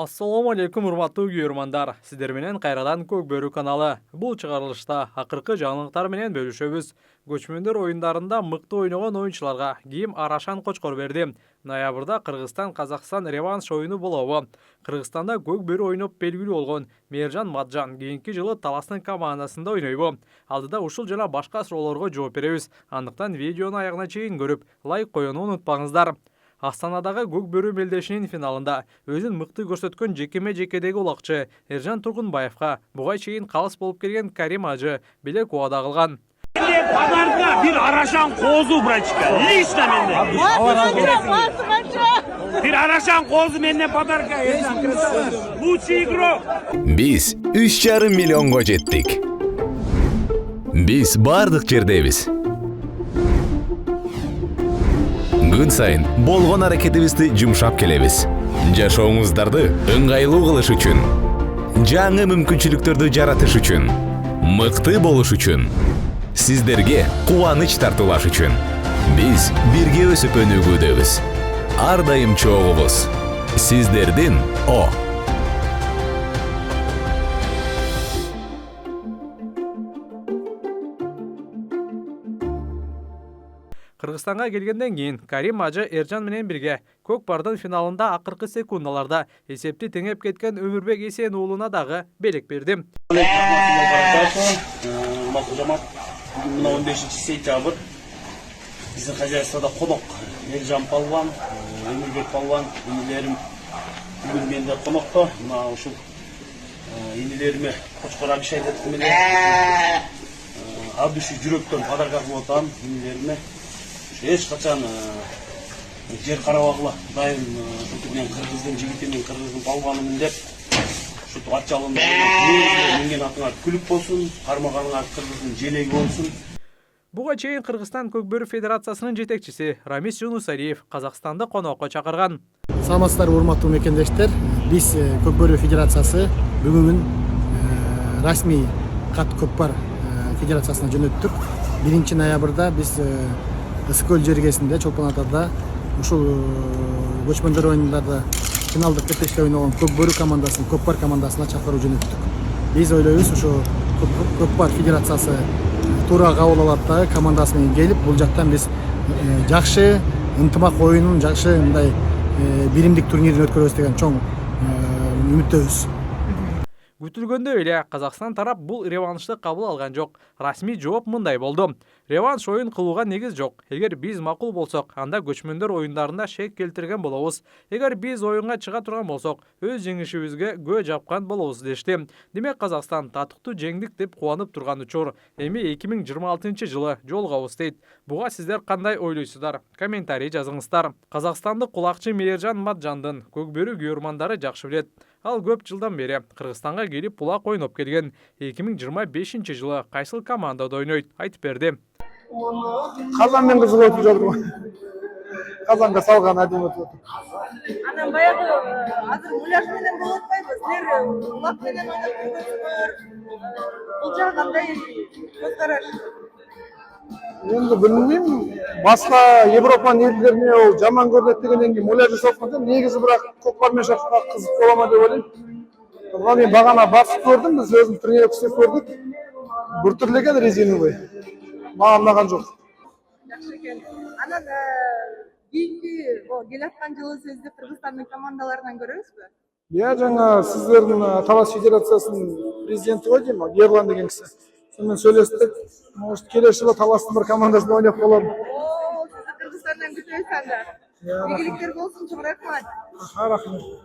Ассаламу алейкум, урматтуу көрөрмандар. Сиздер менен кайрадан Көк Бөрү каналы. Бул чыгарылышта акыркы жаңылыктар менен бөлүшөбүз. Көчмөндөр оюндарында мыкты ойногон оюнчуларга кийим Арашан Кочкор берди. Ноябрда Кыргызстан-Казакстан реванш оюну болобу. Кыргызстанда Көк Бөрү ойноп белгилүү болгон Мээржан Матжан кийинки жылы Таластын командасында ойнойбу. Алдыда ушул жана башка суроолорго жооп беребиз. Андыктан видеону аягына чейин көрүп, лайк коюуну унутпаңыздар. Астанадагы Көк Бөрү белдешинин финалында өзүн мыкты көрсөткөн жекеме-жекедеги улакчы Эржан Тургунбаевка буга чейин калыс болуп келген Карим Ажы белек убада кылган. Подарка bir Araşan kozu братчика. Лично менде. Bir Araşan kozu менде подарка. Лучший игрок. Биз 3,5 миллионго жеттик. Биз бардык жердебиз. Күн сайын болгон аракетибизди жумшап келебиз. Жашооңуздарды ыңгайлуу кылыш үчүн, жаңы мүмкүнчүлүктөрдү жаратыш үчүн, мыкты болуш үчүн, сиздерге кубаныч тартуулаш үчүн. Биз бирге өсүп өнүгүүдөбүз. Ар дайым чогубуз. Сиздердин О. Кыргызстанга келгенден кийин Карим Ажы Эржан менен бирге Көк бардын финалында акыркы секундаларда эсепти теңеп кеткен Өмүрбек Эсен уулуна дагы белек берди. Бүгүн 15-сентябрь биздин хозяйствода конок Эржан палван, Өмүрбек палван, инилерим бүгүн менде конокто. Мына ушул инилериме Кочкор Абишайдет менен абдушу жүрөктөн подарка кылып атам инилериме. Эч качан жер карабагыла дайым мен кыргыздын жигитимин, кыргыздын палванымын деп ушул ат жалында менген атыңар күлүп болсун, кармаганыңар кыргыздын желеги болсун. Буга чейин Кыргызстан Көк Бөрү Федерациясынын жетекчиси Рамис Жунусариев Казакстанды конокко чакырган. Саламатсыздар урматтуу мекендештер. Биз Көк Бөрү Федерациясы бүгүн расмий кат Көкпар Федерациясына жөнөттүк. 1 ноябрда биз Ысыкөл жергесинде Чолпон Атада ушул көчмөндөр оюндарда финалдык беттеште ойногон Көк Бөрү командасын Көкпар командасына чакыруу жөнөттүк. Биз ойлойбуз ушу Көкпар Федерациясы туура кабыл алат да командасы менен келип, бул жактан биз жакшы ынтымак оюнун, жакшы мындай биримдик турнирин өткөрөбүз деген чоң үмүттөбүз. Күтүлгөндөй эле Казакстан тарап бул реваншты кабыл алган жок. Расмий жооп мындай болду. Реванш оюн кылууга негиз жок. Эгер биз макул болсок, анда көчмөндөр оюндарында шек келтирген болобуз. Эгер биз оюнга чыга турган болсок, өз жеңишибизге көө жапкан болобуз дешти. Демек Казакстан татыктуу жеңдик деп кубанып турган учур. Эми 2026-жылы жолугабыз дейт. Буга сиздер кандай ойлойсуздар? Комментарий жазыңыздар. Казакстандык кулакчы Мээржан Матжандын Көк Бөрү көрөрмандары жакшы билет. Ал көп жылдан бери Кыргызстанга келип булак ойноп келген. 2025-жылы кайсыл командада ойнойт айтып берди. Казан мен кызык өтүп жатыр. Казанга салган адем өтүп. Анан баягы азыр муляж менен болуп атпайбы? Силер булак менен ойноп жүргөнсүздөр. Бул жагы кандай көз караш? Енді білмеймін, басқа Европаның елдеріне ол жаман көрінеді дегеннен кейін муляж жасап негізі бірақ көкпармен шақырға қызық бола ма деп ойлаймын. Мен бағана басып көрдім, біз өзім тренировка істеп көрдік. Біртүрлі екен резиновый. Маған ұнаған жоқ. Жакшы экен. Анан кийинки келаткан жылы сизди Кыргызстандын командаларынан көрөбүзбү? Иә, жаңа сіздердің Талас Федерациясының президенті ғой деймін, Ерлан деген кісі. Сонымен сөйлестік. Может, келесі жылы Таластың бір командасында ойнап қалады. Сізді Кыргызстандан күтөбүз анда. Ийгиликтер болсун, чоң рахмат. Рахмет.